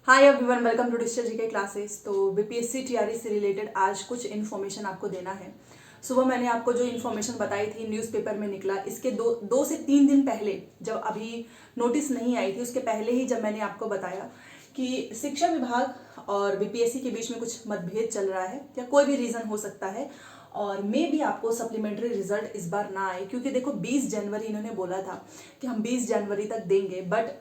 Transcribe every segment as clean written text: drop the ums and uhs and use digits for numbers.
Hi everyone, welcome to digital GK classes. तो BPSC TRE से related आज कुछ इन्फॉर्मेशन आपको देना है। सुबह मैंने आपको जो इन्फॉर्मेशन बताई थी न्यूज़पेपर में निकला, इसके दो से तीन दिन पहले, जब अभी नोटिस नहीं आई थी उसके पहले ही जब मैंने आपको बताया कि शिक्षा विभाग और बीपीएससी के बीच में कुछ मतभेद चल रहा है या कोई भी रीज़न हो सकता है, और मे भी आपको सप्लीमेंट्री रिजल्ट इस बार ना आए, क्योंकि देखो 20 जनवरी इन्होंने बोला था कि हम 20 जनवरी तक देंगे। बट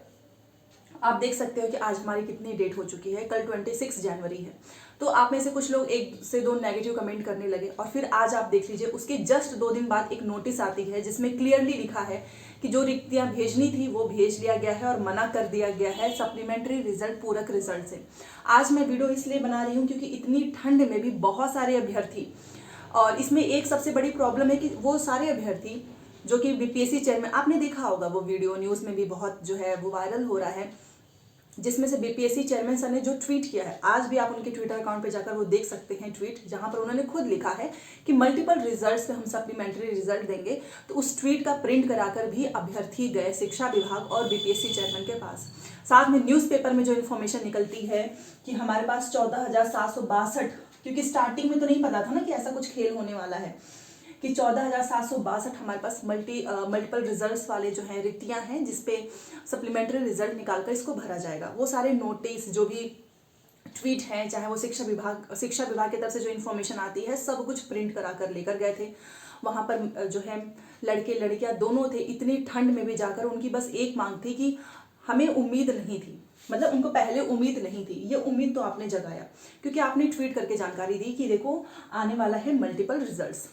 आप देख सकते हो कि आज हमारी कितनी डेट हो चुकी है, कल 26 जनवरी है। तो आप में से कुछ लोग एक से दो नेगेटिव कमेंट करने लगे, और फिर आज आप देख लीजिए उसके जस्ट 2 दिन बाद एक नोटिस आती है जिसमें क्लियरली लिखा है कि जो रिक्तियां भेजनी थी वो भेज लिया गया है और मना कर दिया गया है सप्लीमेंट्री रिजल्ट पूरक रिजल्ट से। आज मैं वीडियो इसलिए बना रही हूँ क्योंकि इतनी ठंड में भी बहुत सारे अभ्यर्थी, और इसमें एक सबसे बड़ी प्रॉब्लम है कि वो सारे अभ्यर्थी जो कि बीपीएससी चेयरमैन, आपने देखा होगा वो वीडियो न्यूज़ में भी बहुत जो है वो वायरल हो रहा है, जिसमें से बीपीएससी चेयरमैन सर ने जो ट्वीट किया है, आज भी आप उनके ट्विटर अकाउंट पे जाकर वो देख सकते हैं ट्वीट, जहां पर उन्होंने खुद लिखा है कि मल्टीपल रिजल्ट्स पे हम सप्लीमेंट्री रिजल्ट देंगे। तो उस ट्वीट का प्रिंट कराकर भी अभ्यर्थी गए शिक्षा विभाग और बीपीएससी चेयरमैन के पास। साथ में न्यूज़पेपर में जो इन्फॉर्मेशन निकलती है कि हमारे पास 14,762, क्योंकि स्टार्टिंग में तो नहीं पता था ना कि ऐसा कुछ खेल होने वाला है, कि 14,762 हमारे पास मल्टीपल रिजल्ट्स वाले जो हैं रिक्तियां हैं जिसपे सप्लीमेंट्री रिजल्ट निकालकर इसको भरा जाएगा। वो सारे नोटिस जो भी ट्वीट हैं, चाहे वो शिक्षा विभाग की तरफ से जो इन्फॉर्मेशन आती है, सब कुछ प्रिंट करा कर लेकर गए थे। वहाँ पर जो है लड़के लड़कियाँ दोनों थे। इतनी ठंड में भी जाकर उनकी बस एक मांग थी कि हमें उम्मीद नहीं थी, मतलब उनको पहले उम्मीद नहीं थी, ये उम्मीद तो आपने जगाया क्योंकि आपने ट्वीट करके जानकारी दी कि देखो आने वाला है मल्टीपल रिजल्ट्स।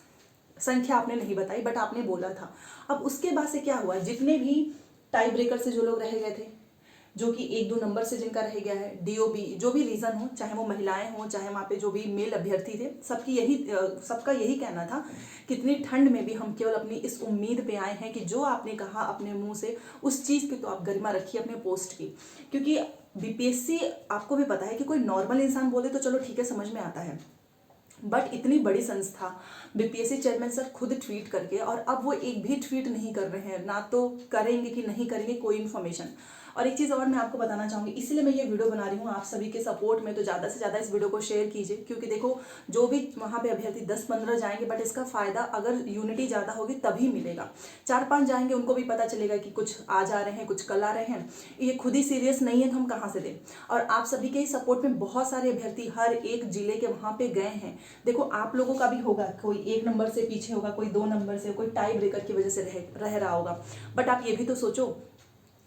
संख्या आपने नहीं बताई बट आपने बोला था। अब उसके बाद से क्या हुआ, जितने भी टाई ब्रेकर से जो लोग रह गए थे, जो कि 1-2 नंबर से जिनका रह गया है, डीओबी, जो भी रीज़न हो, चाहे वो महिलाएं हों चाहे वहाँ पे जो भी मेल अभ्यर्थी थे, सबका यही कहना था कि इतनी ठंड में भी हम केवल अपनी इस उम्मीद पे आए हैं कि जो आपने कहा अपने मुंह से उस चीज़ की तो आप गरिमा रखिए अपने पोस्ट की। क्योंकि बीपीएससी, आपको भी पता है कि कोई नॉर्मल इंसान बोले तो चलो ठीक है, समझ में आता है, बट इतनी बड़ी संस्था बीपीएससी चेयरमैन सर खुद ट्वीट करके, और अब वो एक भी ट्वीट नहीं कर रहे हैं, ना तो करेंगे कि नहीं करेंगे कोई इन्फॉर्मेशन। और एक चीज़ और मैं आपको बताना चाहूँगी, इसलिए मैं ये वीडियो बना रही हूँ आप सभी के सपोर्ट में, तो ज़्यादा से ज़्यादा इस वीडियो को शेयर कीजिए, क्योंकि देखो जो भी वहाँ पे अभ्यर्थी 10-15 जाएंगे, बट इसका फ़ायदा अगर यूनिटी ज़्यादा होगी तभी मिलेगा। 4-5 जाएंगे, उनको भी पता चलेगा कि कुछ आज आ रहे हैं, कुछ कल आ रहे हैं, ये खुद ही सीरियस नहीं है तो हम कहाँ से दें। और आप सभी के सपोर्ट में बहुत सारे अभ्यर्थी हर एक जिले के वहाँ पे गए हैं। देखो आप लोगों का भी होगा, कोई 1 नंबर से पीछे होगा, कोई 2 नंबर से, कोई टाई ब्रेकर की वजह से रह रहा होगा। बट आप ये भी तो सोचो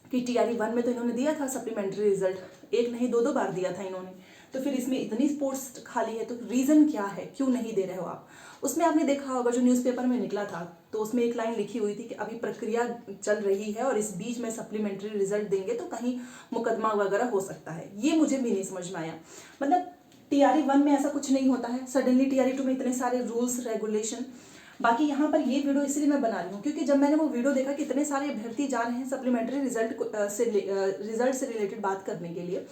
कि टीआरई 1 में तो इन्होंने दिया था सप्लीमेंट्री रिजल्ट, एक नहीं 2-2 बार दिया था इन्होंने, तो फिर इसमें इतनी पोस्ट खाली है तो रीज़न क्या है, क्यों नहीं दे रहे हो आप। उसमें आपने देखा होगा जो न्यूज़पेपर में निकला था, तो उसमें एक लाइन लिखी हुई थी कि अभी प्रक्रिया चल रही है और इस बीच में सप्लीमेंट्री रिजल्ट देंगे तो कहीं मुकदमा वगैरह हो सकता है। ये मुझे भी नहीं समझ में आया, मतलब टीआरई 1 में ऐसा कुछ नहीं होता है, सडनली टीआरई 2 में इतने सारे रूल्स रेगुलेशन। बाकी यहाँ पर ये वीडियो इसलिए मैं बना रही हूँ क्योंकि जब मैंने वो वीडियो देखा कि इतने सारे अभ्यर्थी जा रहे हैं सप्लीमेंट्री रिजल्ट से रिलेटेड बात करने के लिए,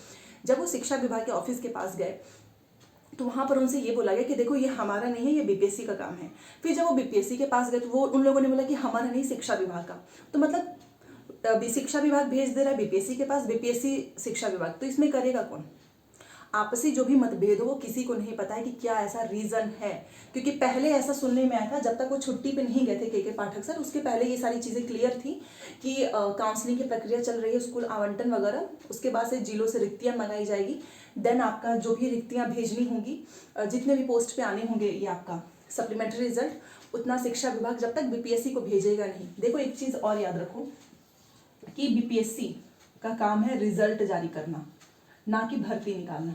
जब वो शिक्षा विभाग के ऑफिस के पास गए तो वहाँ पर उनसे ये बोला गया कि देखो ये हमारा नहीं है, ये बीपीएससी का काम है। फिर जब वो बीपीएससी के पास गए तो वो उन लोगों ने बोला कि हमारा नहीं, शिक्षा विभाग का। तो मतलब शिक्षा विभाग भेज दे रहा है बीपीएससी के पास, बीपीएससी शिक्षा विभाग, तो इसमें करेगा कौन। आपसी जो भी मतभेद हो वो किसी को नहीं पता है कि क्या ऐसा रीज़न है, क्योंकि पहले ऐसा सुनने में आया था जब तक वो छुट्टी पे नहीं गए थे के पाठक सर, उसके पहले ये सारी चीज़ें क्लियर थी कि काउंसलिंग की प्रक्रिया चल रही है, स्कूल आवंटन वगैरह, उसके बाद से जिलों से रिक्तियाँ मंगाई जाएगी, देन आपका जो भी रिक्तियाँ भेजनी होंगी, जितने भी पोस्ट पे आने होंगे, ये आपका सप्लीमेंट्री रिजल्ट उतना शिक्षा विभाग जब तक बीपीएससी को भेजेगा नहीं। देखो एक चीज़ और याद रखो कि बीपीएससी का काम है रिजल्ट जारी करना, ना कि भर्ती निकालना,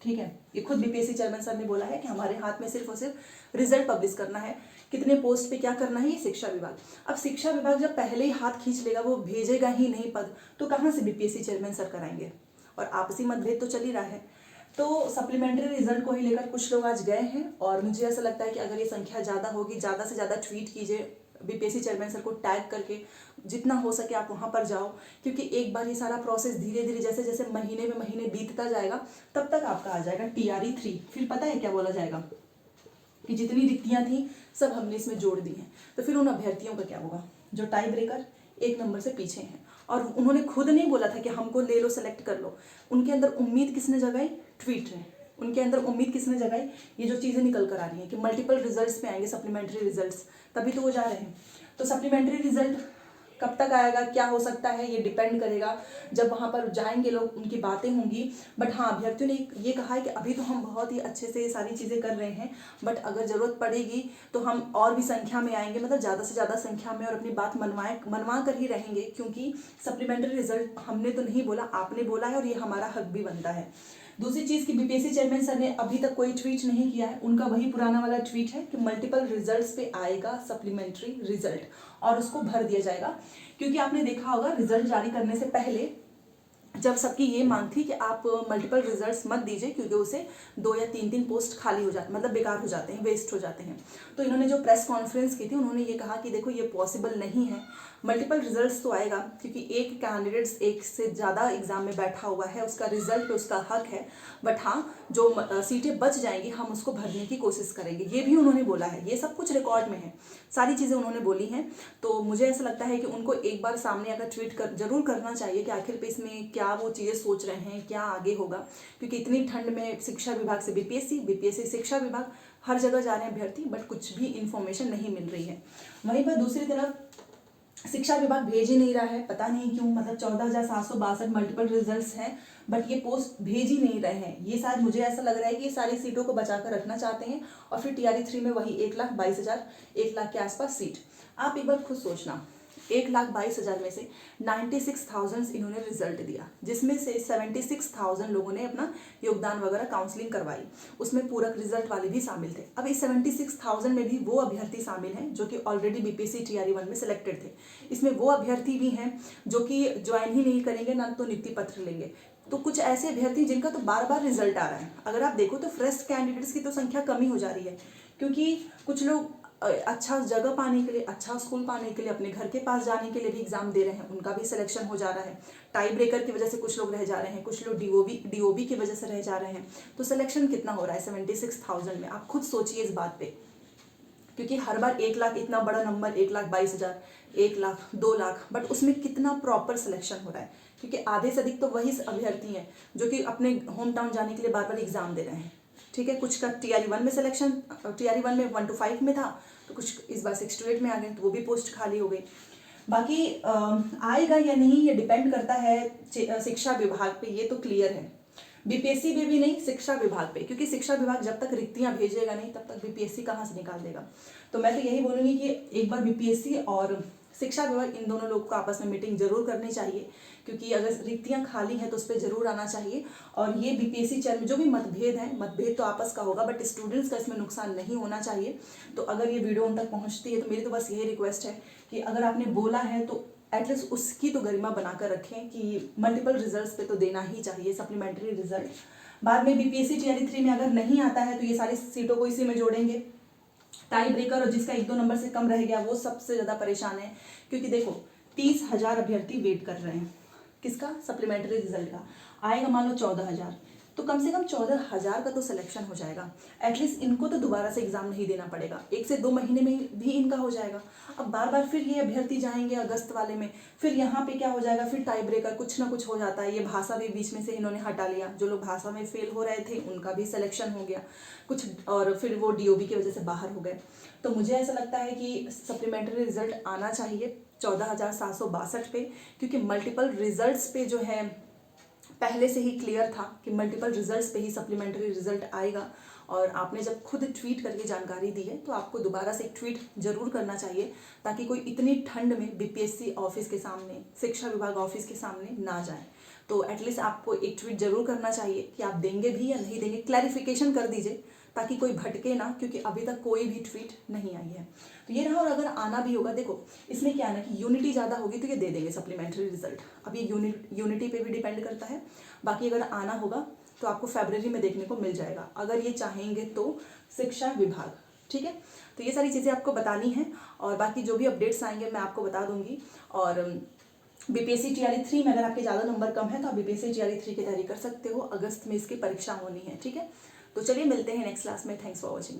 ठीक है। ये खुद बीपीएससी चेयरमैन सर ने बोला है कि हमारे हाथ में सिर्फ और सिर्फ रिजल्ट पब्लिश करना है, कितने पोस्ट पे क्या करना है ये शिक्षा विभाग। अब शिक्षा विभाग जब पहले ही हाथ खींच लेगा, वो भेजेगा ही नहीं पद, तो कहाँ से बीपीएससी चेयरमैन सर कराएंगे। और आपसी मतभेद तो चल ही रहा है। तो सप्लीमेंट्री रिजल्ट को ही लेकर कुछ लोग आज गए हैं, और मुझे ऐसा लगता है कि अगर ये संख्या ज़्यादा होगी, ज़्यादा से ज़्यादा ट्वीट कीजिए बीपीएससी चेयरमैन सर को टैग करके, जितना हो सके आप वहाँ पर जाओ, क्योंकि एक बार ये सारा प्रोसेस धीरे धीरे जैसे जैसे महीने में महीने बीतता जाएगा तब तक आपका आ जाएगा टीआरई 3। फिर पता है क्या बोला जाएगा कि जितनी रिक्तियाँ थी सब हमने इसमें जोड़ दी हैं, तो फिर उन अभ्यर्थियों का क्या होगा जो टाई ब्रेकर 1 नंबर से पीछे हैं। और उन्होंने खुद नहीं बोला था कि हमको ले लो, सेलेक्ट कर लो। उनके अंदर उम्मीद किसने जगाई? ट्वीट ने। उनके अंदर उम्मीद किसने जगाई? ये जो चीज़ें निकल कर आ रही हैं कि मल्टीपल रिजल्ट्स पे आएंगे, सप्लीमेंट्री रिजल्ट्स, तभी तो वो जा रहे हैं। तो सप्लीमेंट्री रिजल्ट कब तक आएगा, क्या हो सकता है, ये डिपेंड करेगा जब वहाँ पर जाएंगे लोग, उनकी बातें होंगी। बट हाँ, अभ्यर्थियों ने ये कहा है कि अभी तो हम बहुत ही अच्छे से ये सारी चीज़ें कर रहे हैं, बट अगर ज़रूरत पड़ेगी तो हम और भी संख्या में आएंगे, मतलब ज़्यादा से ज़्यादा संख्या में, और अपनी बात मनवा कर ही रहेंगे, क्योंकि सप्लीमेंट्री रिजल्ट हमने तो नहीं बोला, आपने बोला है और ये हमारा हक भी बनता है। दूसरी चीज़ कि बीपीएससी चेयरमैन सर ने अभी तक कोई ट्वीट नहीं किया है, उनका वही पुराना वाला ट्वीट है कि मल्टीपल रिजल्ट्स पे आएगा सप्लीमेंट्री रिजल्ट और उसको भर दिया जाएगा। क्योंकि आपने देखा होगा रिजल्ट जारी करने से पहले जब सबकी ये मांग थी कि आप मल्टीपल रिजल्ट्स मत दीजिए, क्योंकि उसे 2 या 3 पोस्ट खाली हो जाते, मतलब बेकार हो जाते हैं, वेस्ट हो जाते हैं। तो इन्होंने जो प्रेस कॉन्फ्रेंस की थी, उन्होंने ये कहा कि देखो ये पॉसिबल नहीं है, मल्टीपल रिजल्ट्स तो आएगा, क्योंकि एक कैंडिडेट्स एक से ज़्यादा एग्जाम में बैठा हुआ है, उसका रिजल्ट पे उसका हक है। बट हाँ, जो सीटें बच जाएंगी हम उसको भरने की कोशिश करेंगे, ये भी उन्होंने बोला है। ये सब कुछ रिकॉर्ड में है, सारी चीज़ें उन्होंने बोली हैं। तो मुझे ऐसा लगता है कि उनको एक बार सामने आकर ट्वीट जरूर करना चाहिए कि आखिर पे इसमें क्या वो चीज़ें सोच रहे हैं, क्या आगे होगा। क्योंकि इतनी ठंड में शिक्षा विभाग से बीपीएससी शिक्षा विभाग, हर जगह जा रहे हैं अभ्यर्थी, बट कुछ भी इंफॉर्मेशन नहीं मिल रही है। वहीं पर दूसरी तरफ शिक्षा विभाग भेज ही नहीं रहा है, पता नहीं क्यों। मतलब 14,762 मल्टीपल रिजल्ट्स हैं, बट ये पोस्ट भेज ही नहीं रहे हैं। ये शायद मुझे ऐसा लग रहा है कि ये सारी सीटों को बचा कर रखना चाहते हैं, और फिर TRE 3 में वही 1,22,000, 1 लाख के आसपास सीट। आप एक बार खुद सोचना, 1,22,000 में से 96,000 इन्होंने रिजल्ट दिया, जिसमें से 76,000 लोगों ने अपना योगदान वगैरह काउंसलिंग करवाई, उसमें पूरक रिजल्ट वाले भी शामिल थे। अब इस 76,000 में भी वो अभ्यर्थी शामिल हैं जो कि ऑलरेडी बीपीएससी TRE 1 में सिलेक्टेड थे। इसमें वो अभ्यर्थी भी हैं जो कि ज्वाइन ही नहीं करेंगे, ना तो नियुक्ति पत्र लेंगे। तो कुछ ऐसे अभ्यर्थी जिनका तो बार बार रिजल्ट आ रहा है। अगर आप देखो तो फ्रेश कैंडिडेट्स की तो संख्या कम ही हो जा रही है, क्योंकि कुछ लोग अच्छा जगह पाने के लिए, अच्छा स्कूल पाने के लिए, अपने घर के पास जाने के लिए भी एग्जाम दे रहे हैं, उनका भी सिलेक्शन हो जा रहा है। टाई ब्रेकर की वजह से कुछ लोग रह जा रहे हैं, कुछ लोग डीओबी की वजह से रह जा रहे हैं। तो सिलेक्शन कितना हो रहा है 76,000 में? आप खुद सोचिए इस बात पे, क्योंकि हर बार 1 लाख इतना बड़ा नंबर, 1,22,000, 1 लाख, 2 लाख, बट उसमें कितना प्रॉपर सिलेक्शन हो रहा है? क्योंकि आधे से अधिक तो वही अभ्यर्थी हैं जो कि अपने होम टाउन जाने के लिए बार बार एग्जाम दे रहे हैं। ठीक है, कुछ का TRE 1 में सिलेक्शन, TRE 1 में 1 to 5 में था, तो कुछ इस बार 6 to 8 में आ गए, तो वो भी पोस्ट खाली हो गई। बाकी आएगा या नहीं ये डिपेंड करता है शिक्षा विभाग पे, ये तो क्लियर है। बीपीएससी पे भी नहीं, शिक्षा विभाग पे, क्योंकि शिक्षा विभाग जब तक रिक्तियां भेजेगा नहीं तब तक बीपीएससी कहाँ से निकाल देगा। तो मैं तो यही बोलूँगी कि एक बार बीपीएससी और शिक्षा विभाग इन दोनों लोग को आपस में मीटिंग जरूर करनी चाहिए, क्योंकि अगर रिक्तियां खाली हैं तो उस पर जरूर आना चाहिए। और ये बीपीएससी चेयर में जो भी मतभेद है, मतभेद तो आपस का होगा, बट स्टूडेंट्स का इसमें नुकसान नहीं होना चाहिए। तो अगर ये वीडियो उन तक पहुँचती है तो मेरी तो बस यही रिक्वेस्ट है कि अगर आपने बोला है तो एटलीस्ट उसकी तो गरिमा बनाकर रखें कि मल्टीपल रिजल्ट्स पे तो देना ही चाहिए सप्लीमेंट्री रिजल्ट। बाद में बीपीएससी TRE 3 में अगर नहीं आता है तो ये सारी सीटों को इसी में जोड़ेंगे। टाई ब्रेकर और जिसका 1-2 नंबर से कम रह गया वो सबसे ज़्यादा परेशान है, क्योंकि देखो 30,000 अभ्यर्थी वेट कर रहे हैं। किसका? सप्लीमेंट्री रिजल्ट का। आएगा मान लो 14,000, तो कम से कम 14,000 का तो सिलेक्शन हो जाएगा। एटलीस्ट इनको तो दोबारा से एग्जाम नहीं देना पड़ेगा, 1 से 2 महीने में भी इनका हो जाएगा। अब बार बार फिर ये अभ्यर्थी जाएंगे अगस्त वाले में, फिर यहाँ पे क्या हो जाएगा, फिर टाई ब्रेकर कुछ ना कुछ हो जाता है। ये भाषा भी बीच में से इन्होंने हटा लिया, जो लोग भाषा में फेल हो रहे थे उनका भी सिलेक्शन हो गया कुछ, और फिर वो DOB की वजह से बाहर हो गए। तो मुझे ऐसा लगता है कि सप्लीमेंट्री रिजल्ट आना चाहिए 14,762 पे, क्योंकि मल्टीपल रिजल्ट्स पे जो है पहले से ही क्लियर था कि मल्टीपल रिजल्ट्स पे ही सप्लीमेंट्री रिजल्ट आएगा। और आपने जब खुद ट्वीट करके जानकारी दी है तो आपको दोबारा से एक ट्वीट जरूर करना चाहिए, ताकि कोई इतनी ठंड में बीपीएससी ऑफिस के सामने, शिक्षा विभाग ऑफिस के सामने ना जाए। तो एटलीस्ट आपको एक ट्वीट जरूर करना चाहिए कि आप देंगे भी या नहीं देंगे, क्लैरिफिकेशन कर दीजिए ताकि कोई भटके ना, क्योंकि अभी तक कोई भी ट्वीट नहीं आई है। तो ये रहा, और अगर आना भी होगा, देखो इसमें क्या है ना कि यूनिटी ज़्यादा होगी तो ये दे देंगे सप्लीमेंट्री रिजल्ट। अब ये यूनिटी पे भी डिपेंड करता है। बाकी अगर आना होगा तो आपको फरवरी में देखने को मिल जाएगा, अगर ये चाहेंगे तो शिक्षा विभाग। ठीक है, तो ये सारी चीज़ें आपको बतानी है, और बाकी जो भी अपडेट्स आएंगे मैं आपको बता दूंगी। और बीपीएससी TRE 3 में अगर आपके ज़्यादा नंबर कम है तो आप बीपीएससी TRE 3 की तैयारी कर सकते हो, अगस्त में इसकी परीक्षा होनी है। ठीक है, तो चलिए मिलते हैं नेक्स्ट क्लास में। Thanks for watching.